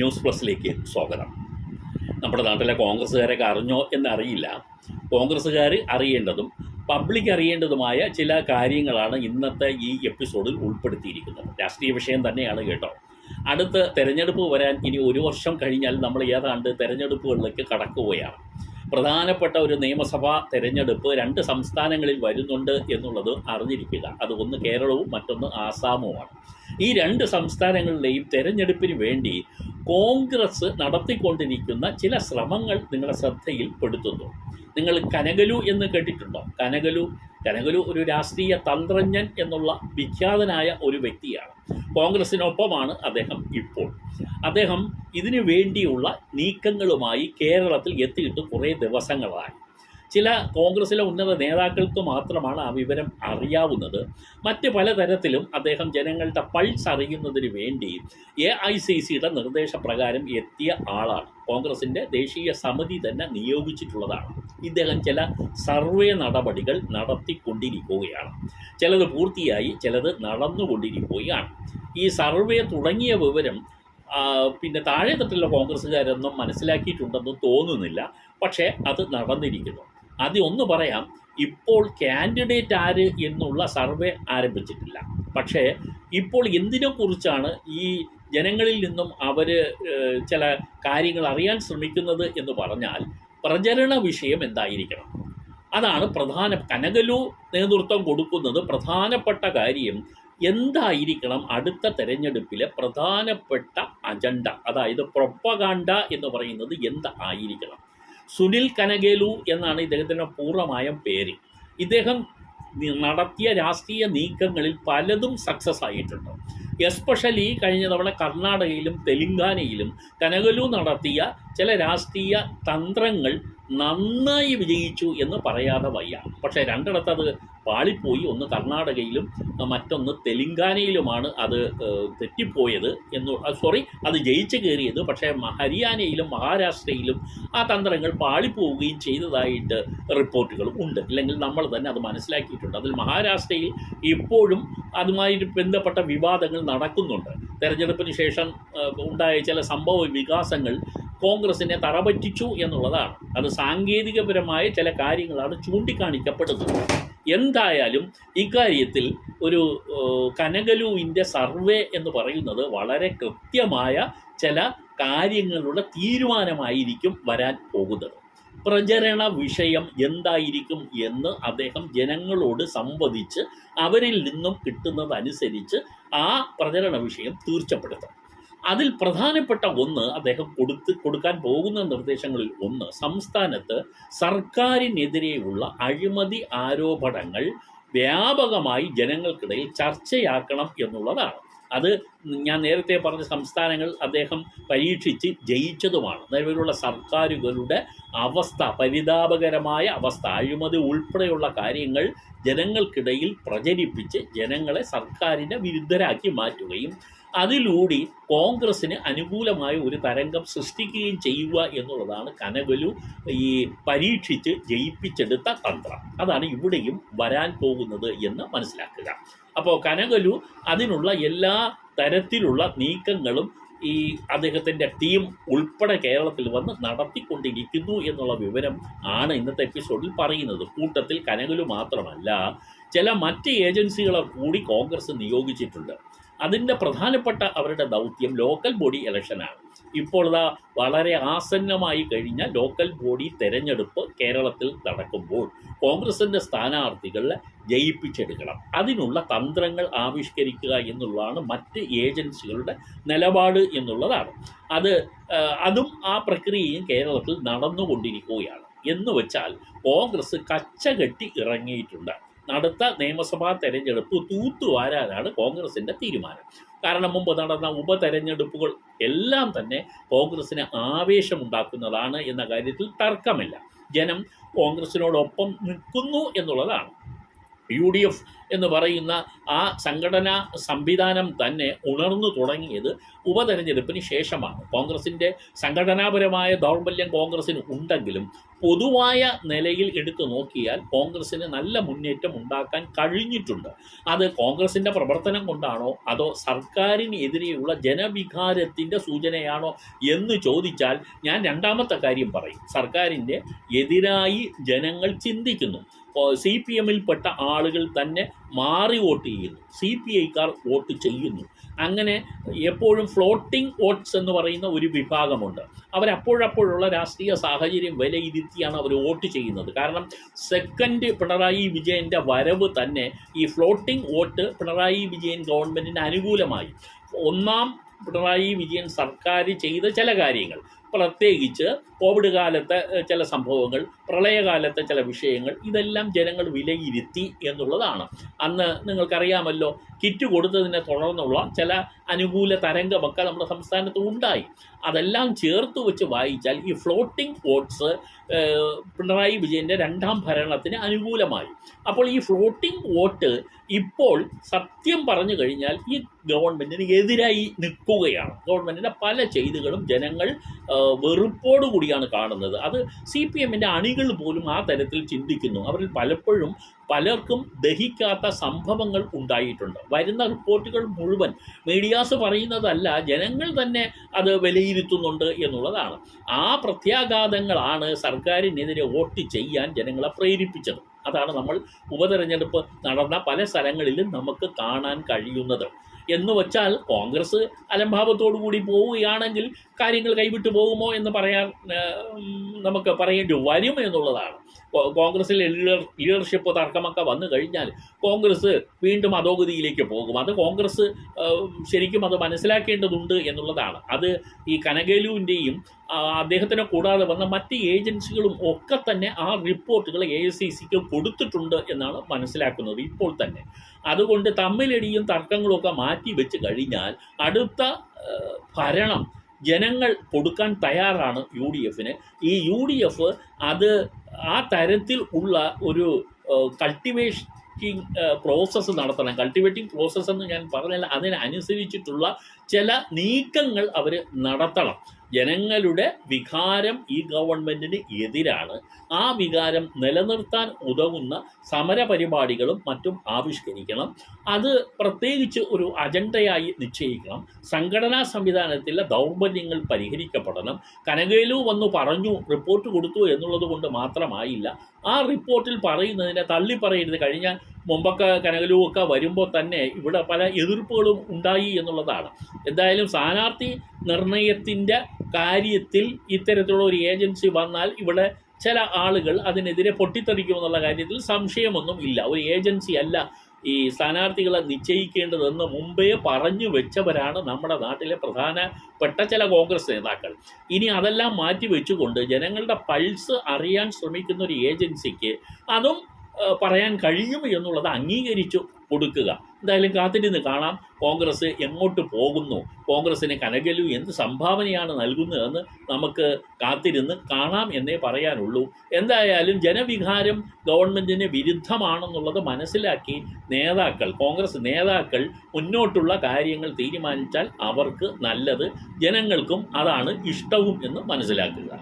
News പ്ലസിലേക്ക് സ്വാഗതം. നമ്മുടെ നാട്ടിലെ കോൺഗ്രസ്സുകാരൊക്കെ അറിഞ്ഞോ എന്നറിയില്ല. കോൺഗ്രസ്സുകാർ അറിയേണ്ടതും പബ്ലിക് അറിയേണ്ടതുമായ ചില കാര്യങ്ങളാണ് ഇന്നത്തെ ഈ എപ്പിസോഡിൽ ഉൾപ്പെടുത്തിയിരിക്കുന്നത്. രാഷ്ട്രീയ വിഷയം തന്നെയാണ് കേട്ടോ. അടുത്ത തെരഞ്ഞെടുപ്പ് വരാൻ ഇനി 1 വർഷം കഴിഞ്ഞാൽ നമ്മൾ ഏതാണ്ട് തെരഞ്ഞെടുപ്പുകളിലേക്ക് കടക്കുകയാണ്. പ്രധാനപ്പെട്ട ഒരു നിയമസഭാ തെരഞ്ഞെടുപ്പ് 2 സംസ്ഥാനങ്ങളിൽ വരുന്നുണ്ട് എന്നുള്ളത് അറിഞ്ഞിരിക്കുക. അത് ഒന്ന് കേരളവും മറ്റൊന്ന് ആസാമുമാണ്. ഈ 2 സംസ്ഥാനങ്ങളിലെയും തെരഞ്ഞെടുപ്പിന് വേണ്ടി കോൺഗ്രസ് നടത്തിക്കൊണ്ടിരിക്കുന്ന ചില ശ്രമങ്ങൾ നിങ്ങളുടെ ശ്രദ്ധയിൽപ്പെടുത്തുന്നു. നിങ്ങൾ കനകലു എന്ന് കേട്ടിട്ടുണ്ടോ? കനകലു ഒരു രാഷ്ട്രീയ തന്ത്രജ്ഞൻ എന്നുള്ള വിഖ്യാതനായ ഒരു വ്യക്തിയാണ്. കോൺഗ്രസിനൊപ്പമാണ് അദ്ദേഹം ഇതിനു വേണ്ടിയുള്ള നീക്കങ്ങളുമായി കേരളത്തിൽ എത്തിയിട്ട് കുറേ ദിവസങ്ങളായി. ചില കോൺഗ്രസിലെ ഉന്നത നേതാക്കൾക്ക് മാത്രമാണ് ആ വിവരം അറിയാവുന്നത്. മറ്റ് പലതരത്തിലും അദ്ദേഹം ജനങ്ങളുടെ പൾസ് അറിയുന്നതിന് വേണ്ടി AICCയുടെ നിർദ്ദേശപ്രകാരം എത്തിയ ആളാണ്. കോൺഗ്രസിൻ്റെ ദേശീയ സമിതി തന്നെ നിയോഗിച്ചിട്ടുള്ളതാണ്. ഇദ്ദേഹം ചില സർവേ നടപടികൾ നടത്തിക്കൊണ്ടിരിക്കുകയാണ്. ചിലത് പൂർത്തിയായി, ചിലത് നടന്നുകൊണ്ടിരിക്കുകയാണ്. ഈ സർവേ തുടങ്ങിയ വിവരം പിന്നെ താഴെത്തട്ടിലുള്ള കോൺഗ്രസ്സുകാരൊന്നും മനസ്സിലാക്കിയിട്ടുണ്ടെന്ന് തോന്നുന്നില്ല. പക്ഷേ അത് നടന്നിരിക്കുന്നു. ആദ്യം ഒന്ന് പറയാം, ഇപ്പോൾ കാൻഡിഡേറ്റ് ആര് എന്നുള്ള സർവേ ആരംഭിച്ചിട്ടില്ല. പക്ഷേ ഇപ്പോൾ എന്തിനെക്കുറിച്ചാണ് ഈ ജനങ്ങളിൽ നിന്നും അവർ ചില കാര്യങ്ങൾ അറിയാൻ ശ്രമിക്കുന്നത് എന്ന് പറഞ്ഞാൽ, പ്രചരണ വിഷയം എന്തായിരിക്കണം, അതാണ് കനകലു നേതൃത്വം കൊടുക്കുന്നത്. പ്രധാനപ്പെട്ട കാര്യം എന്തായിരിക്കണം അടുത്ത തെരഞ്ഞെടുപ്പിലെ പ്രധാനപ്പെട്ട അജണ്ട, അതായത് പ്രൊപ്പഗാൻഡ എന്ന് പറയുന്നത് എന്തായിരിക്കണം. സുനിൽ കനകലു എന്നാണ് ഇദ്ദേഹത്തിൻ്റെ പൂർണ്ണമായ പേര്. ഇദ്ദേഹം നടത്തിയ രാഷ്ട്രീയ നീക്കങ്ങളിൽ പലതും സക്സസ് ആയിട്ടുണ്ട്. എസ്പെഷ്യലി കഴിഞ്ഞ തവണ കർണാടകയിലും തെലുങ്കാനയിലും കനകലു നടത്തിയ ചില രാഷ്ട്രീയ തന്ത്രങ്ങൾ നന്നായി വിജയിച്ചു എന്ന് പറയാതെ വയ്യ. പക്ഷേ 2 അത് പാളിപ്പോയി. ഒന്ന് കർണാടകയിലും മറ്റൊന്ന് തെലുങ്കാനയിലുമാണ് അത് തെറ്റിപ്പോയത് അത് ജയിച്ചു കയറിയത്. പക്ഷേ ഹരിയാനയിലും മഹാരാഷ്ട്രയിലും ആ തന്ത്രങ്ങൾ പാളിപ്പോവുകയും ചെയ്തതായിട്ട് റിപ്പോർട്ടുകളും ഉണ്ട്. ഇല്ലെങ്കിൽ നമ്മൾ തന്നെ അത് മനസ്സിലാക്കിയിട്ടുണ്ട്. അതിൽ മഹാരാഷ്ട്രയിൽ ഇപ്പോഴും അതുമായി ബന്ധപ്പെട്ട വിവാദങ്ങൾ നടക്കുന്നുണ്ട്. തെരഞ്ഞെടുപ്പിന് ശേഷം ഉണ്ടായ ചില സംഭവ വികാസങ്ങൾ കോൺഗ്രസിനെ തറപറ്റിച്ചു എന്നുള്ളതാണ്. അത് സാങ്കേതികപരമായ ചില കാര്യങ്ങളാണ് ചൂണ്ടിക്കാണിക്കപ്പെടുന്നത്. എന്തായാലും ഇക്കാര്യത്തിൽ ഒരു കനകലുവിൻ്റെ സർവേ എന്ന് പറയുന്നത് വളരെ കൃത്യമായ ചില കാര്യങ്ങളുടെ തീരുമാനമായിരിക്കും വരാൻ പോകുന്നത്. പ്രചരണ വിഷയം എന്തായിരിക്കും എന്ന് അദ്ദേഹം ജനങ്ങളോട് സംവദിച്ച് അവരിൽ നിന്നും കിട്ടുന്നതനുസരിച്ച് ആ പ്രചരണ വിഷയം തീർച്ചപ്പെടുത്തും. അതിൽ പ്രധാനപ്പെട്ട ഒന്ന് അദ്ദേഹം കൊടുക്കാൻ പോകുന്ന നിർദ്ദേശങ്ങളിൽ ഒന്ന്, സംസ്ഥാനത്ത് സർക്കാരിനെതിരെയുള്ള അഴിമതി ആരോപണങ്ങൾ വ്യാപകമായി ജനങ്ങൾക്കിടയിൽ ചർച്ചയാക്കണം എന്നുള്ളതാണ്. അത് ഞാൻ നേരത്തെ പറഞ്ഞ സംസ്ഥാനങ്ങൾ അദ്ദേഹം പരീക്ഷിച്ച് ജയിച്ചതുമാണ്. നിലവിലുള്ള സർക്കാരുകളുടെ അവസ്ഥ, പരിതാപകരമായ അവസ്ഥ, അഴിമതി ഉൾപ്പെടെയുള്ള കാര്യങ്ങൾ ജനങ്ങൾക്കിടയിൽ പ്രചരിപ്പിച്ച് ജനങ്ങളെ സർക്കാരിൻ്റെ വിരുദ്ധരാക്കി മാറ്റുകയും അതിലൂടെ കോൺഗ്രസ്സിന് അനുകൂലമായ ഒരു തരംഗം സൃഷ്ടിക്കുകയും ചെയ്യുക എന്നുള്ളതാണ് കനകലു ഈ പരീക്ഷിച്ച് ജയിപ്പിച്ചെടുത്ത തന്ത്രം. അതാണ് ഇവിടെയും വരാൻ പോകുന്നത് എന്ന് മനസ്സിലാക്കുക. അപ്പോൾ കനകലു അതിനുള്ള എല്ലാ തരത്തിലുള്ള നീക്കങ്ങളും ഈ അദ്ദേഹത്തിൻ്റെ ടീം ഉൾപ്പെടെ കേരളത്തിൽ വന്ന് നടത്തിക്കൊണ്ടിരിക്കുന്നു എന്നുള്ള വിവരം ആണ് ഇന്നത്തെ എപ്പിസോഡിൽ പറയുന്നത്. കൂട്ടത്തിൽ കനകലു മാത്രമല്ല, ചില മറ്റ് ഏജൻസികളെ കൂടി കോൺഗ്രസ് നിയോഗിച്ചിട്ടുണ്ട്. അതിൻ്റെ പ്രധാനപ്പെട്ട അവരുടെ ദൗത്യം ലോക്കൽ ബോഡി ഇലക്ഷനാണ്. ഇപ്പോൾ വളരെ ആസന്നമായി കഴിഞ്ഞ ലോക്കൽ ബോഡി തെരഞ്ഞെടുപ്പ് കേരളത്തിൽ നടക്കുമ്പോൾ കോൺഗ്രസിൻ്റെ സ്ഥാനാർത്ഥികളെ ജയിപ്പിച്ചെടുക്കണം. അതിനുള്ള തന്ത്രങ്ങൾ ആവിഷ്കരിക്കുക എന്നുള്ളതാണ് മറ്റ് ഏജൻസികളുടെ നിലപാട് എന്നുള്ളതാണ്. അതും ആ പ്രക്രിയയും കേരളത്തിൽ നടന്നുകൊണ്ടിരിക്കുകയാണ്. എന്ന് വെച്ചാൽ കോൺഗ്രസ് കച്ചകെട്ടി ഇറങ്ങിയിട്ടുണ്ട്. അടുത്ത നിയമസഭാ തെരഞ്ഞെടുപ്പ് തൂത്തുവാരാനാണ് കോൺഗ്രസിൻ്റെ തീരുമാനം. കാരണം മുമ്പ് നടന്ന ഉപതെരഞ്ഞെടുപ്പുകൾ എല്ലാം തന്നെ കോൺഗ്രസിന് ആവേശമുണ്ടാക്കുന്നതാണ് എന്ന കാര്യത്തിൽ തർക്കമില്ല. ജനം കോൺഗ്രസിനോടൊപ്പം നിൽക്കുന്നു എന്നുള്ളതാണ്. UDF എന്ന് പറയുന്ന ആ സംഘടനാ സംവിധാനം തന്നെ ഉണർന്നു തുടങ്ങിയത് ഉപതെരഞ്ഞെടുപ്പിന് ശേഷമാണ്. കോൺഗ്രസിൻ്റെ സംഘടനാപരമായ ദൗർബല്യം കോൺഗ്രസ്സിന് ഉണ്ടെങ്കിലും പൊതുവായ നിലയിൽ എടുത്തു നോക്കിയാൽ കോൺഗ്രസ്സിന് നല്ല മുന്നേറ്റം ഉണ്ടാക്കാൻ കഴിഞ്ഞിട്ടുണ്ട്. അത് കോൺഗ്രസിൻ്റെ പ്രവർത്തനം കൊണ്ടാണോ അതോ സർക്കാരിനെതിരെയുള്ള ജനവികാരത്തിൻ്റെ സൂചനയാണോ എന്ന് ചോദിച്ചാൽ ഞാൻ രണ്ടാമത്തെ കാര്യം പറയും. സർക്കാരിൻ്റെ എതിരായി ജനങ്ങൾ ചിന്തിക്കുന്നു. CPMൽപ്പെട്ട ആളുകൾ തന്നെ മാറി വോട്ട് ചെയ്യുന്നു, CPIക്കാർ വോട്ട് ചെയ്യുന്നു. അങ്ങനെ എപ്പോഴും ഫ്ലോട്ടിംഗ് വോട്ട്സ് എന്ന് പറയുന്ന ഒരു വിഭാഗമുണ്ട്. അവരപ്പോഴപ്പോഴുള്ള രാഷ്ട്രീയ സാഹചര്യം വിലയിരുത്തിയാണ് അവർ വോട്ട് ചെയ്യുന്നത്. കാരണം സെക്കൻഡ് പിണറായി വിജയൻ്റെ വരവ് തന്നെ ഈ ഫ്ലോട്ടിംഗ് വോട്ട് പിണറായി വിജയൻ ഗവൺമെൻറ്റിന് അനുകൂലമായി. ഒന്നാം പിണറായി വിജയൻ സർക്കാർ ചെയ്ത ചില കാര്യങ്ങൾ, പ്രത്യേകിച്ച് കോവിഡ് കാലത്തെ ചില സംഭവങ്ങൾ, പ്രളയകാലത്തെ ചില വിഷയങ്ങൾ, ഇതെല്ലാം ജനങ്ങൾ വിലയിരുത്തി എന്നുള്ളതാണ്. അന്ന് നിങ്ങൾക്കറിയാമല്ലോ, കിറ്റ് കൊടുത്തതിനെ തുടർന്നുള്ള ചില അനുകൂല തരംഗമൊക്കെ നമ്മുടെ സംസ്ഥാനത്ത് ഉണ്ടായി. അതെല്ലാം ചേർത്ത് വെച്ച് വായിച്ചാൽ ഈ ഫ്ലോട്ടിംഗ് വോട്ട്സ് പിണറായി വിജയൻ്റെ രണ്ടാം ഭരണത്തിന് അനുകൂലമായി. അപ്പോൾ ഈ ഫ്ലോട്ടിംഗ് വോട്ട് ഇപ്പോൾ സത്യം പറഞ്ഞു കഴിഞ്ഞാൽ ഈ ഗവൺമെൻറ്റിന് എതിരായി നിൽക്കുകയാണ്. ഗവൺമെൻറ്റിൻ്റെ പല ചെയ്തികളും ജനങ്ങൾ വെറുപ്പോടുകൂടിയാണ് കാണുന്നത്. അത് CPMൻ്റെ അണികൾ പോലും ആ തരത്തിൽ ചിന്തിക്കുന്നു. അവരിൽ പലർക്കും ദഹിക്കാത്ത സംഭവങ്ങൾ ഉണ്ടായിട്ടുണ്ട്. വരുന്ന റിപ്പോർട്ടുകൾ മുഴുവൻ മീഡിയാസ് പറയുന്നതല്ല, ജനങ്ങൾ തന്നെ അത് വിലയിരുത്തുന്നുണ്ട് എന്നുള്ളതാണ്. ആ പ്രത്യാഘാതങ്ങളാണ് സർക്കാരിനെതിരെ വോട്ട് ചെയ്യാൻ ജനങ്ങളെ പ്രേരിപ്പിച്ചത്. അതാണ് നമ്മൾ ഉപതെരഞ്ഞെടുപ്പ് നടന്ന പല സ്ഥലങ്ങളിലും നമുക്ക് കാണാൻ കഴിയുന്നത്. എന്ന് വച്ചാൽ കോൺഗ്രസ് അലംഭാവത്തോടു കൂടി പോവുകയാണെങ്കിൽ കാര്യങ്ങൾ കൈവിട്ടു പോകുമോ എന്ന് നമുക്ക് പറയേണ്ടി വരും എന്നുള്ളതാണ്. കോൺഗ്രസിലെ ലീഡർഷിപ്പ് തർക്കമൊക്കെ വന്നു കഴിഞ്ഞാൽ കോൺഗ്രസ് വീണ്ടും അധോഗതിയിലേക്ക് പോകും. അത് കോൺഗ്രസ് ശരിക്കും അത് മനസ്സിലാക്കേണ്ടതുണ്ട് എന്നുള്ളതാണ്. അത് ഈ കനകേലുവിൻ്റെയും അദ്ദേഹത്തിനെ കൂടാതെ വന്ന മറ്റ് ഏജൻസികളും ഒക്കെ തന്നെ ആ റിപ്പോർട്ടുകൾ AICCക്ക് കൊടുത്തിട്ടുണ്ട് എന്നാണ് മനസ്സിലാക്കുന്നത് ഇപ്പോൾ തന്നെ. അതുകൊണ്ട് തമ്മിലടിയും തർക്കങ്ങളും ഒക്കെ മാറ്റി വെച്ച് കഴിഞ്ഞാൽ അടുത്ത ഭരണം ജനങ്ങൾ കൊടുക്കാൻ തയ്യാറാണ് UDFന്. ഈ UDF അത് ആ തരത്തിൽ ഉള്ള ഒരു കൾട്ടിവേറ്റിംഗ് പ്രോസസ്സ് നടത്തണം. കൾട്ടിവേറ്റിംഗ് പ്രോസസ്സ് എന്ന് ഞാൻ പറഞ്ഞാൽ അതിനനുസരിച്ചിട്ടുള്ള ചില നീക്കങ്ങൾ അവർ നടത്തണം. ജനങ്ങളുടെ വികാരം ഈ ഗവൺമെൻറ്റിന് എതിരാണ്. ആ വികാരം നിലനിർത്താൻ ഉതകുന്ന സമരപരിപാടികളും മറ്റും ആവിഷ്കരിക്കണം. അത് പ്രത്യേകിച്ച് ഒരു അജണ്ടയായി നിശ്ചയിക്കണം. സംഘടനാ സംവിധാനത്തിലെ ദൗർബല്യങ്ങൾ പരിഹരിക്കപ്പെടണം. കനകേലു വന്നു പറഞ്ഞു, റിപ്പോർട്ട് കൊടുത്തു എന്നുള്ളത് കൊണ്ട് മാത്രമായില്ല. ആ റിപ്പോർട്ടിൽ പറയുന്നതിനെ തള്ളിപ്പറയരുത്. കഴിഞ്ഞ മുമ്പൊക്കെ കനകലുവൊക്കെ വരുമ്പോൾ തന്നെ ഇവിടെ പല എതിർപ്പുകളും ഉണ്ടായി എന്നുള്ളതാണ്. എന്തായാലും സ്ഥാനാർത്ഥി നിർണയത്തിൻ്റെ കാര്യത്തിൽ ഇത്തരത്തിലുള്ള ഒരു ഏജൻസി വന്നാൽ ഇവിടെ ചില ആളുകൾ അതിനെതിരെ പൊട്ടിത്തെറിക്കുമെന്നുള്ള കാര്യത്തിൽ സംശയമൊന്നും ഇല്ല. ഒരു ഏജൻസി അല്ല ഈ സ്ഥാനാർത്ഥികളെ നിശ്ചയിക്കേണ്ടതെന്ന് മുമ്പേ പറഞ്ഞു വെച്ചവരാണ് നമ്മുടെ നാട്ടിലെ പ്രധാനപ്പെട്ട ചില കോൺഗ്രസ് നേതാക്കൾ. ഇനി അതെല്ലാം മാറ്റി വെച്ചുകൊണ്ട് ജനങ്ങളുടെ പൾസ് അറിയാൻ ശ്രമിക്കുന്ന ഒരു ഏജൻസിക്ക് അതും പറയാൻ കഴിയും എന്നുള്ളത് അംഗീകരിച്ചു കൊടുക്കുക. എന്തായാലും കാത്തിരുന്ന് കാണാം കോൺഗ്രസ് എങ്ങോട്ട് പോകുന്നു, കോൺഗ്രസിന് കനകലു എന്ത് സംഭാവനയാണ് നൽകുന്നതെന്ന് നമുക്ക് കാത്തിരുന്ന് കാണാം എന്നേ പറയാനുള്ളൂ. എന്തായാലും ജനവികാരം ഗവൺമെൻറ്റിന് വിരുദ്ധമാണെന്നുള്ളത് മനസ്സിലാക്കി കോൺഗ്രസ് നേതാക്കൾ മുന്നോട്ടുള്ള കാര്യങ്ങൾ തീരുമാനിച്ചാൽ അവർക്ക് നല്ലത്, ജനങ്ങൾക്കും അതാണ് ഇഷ്ടവും എന്ന് മനസ്സിലാക്കുക.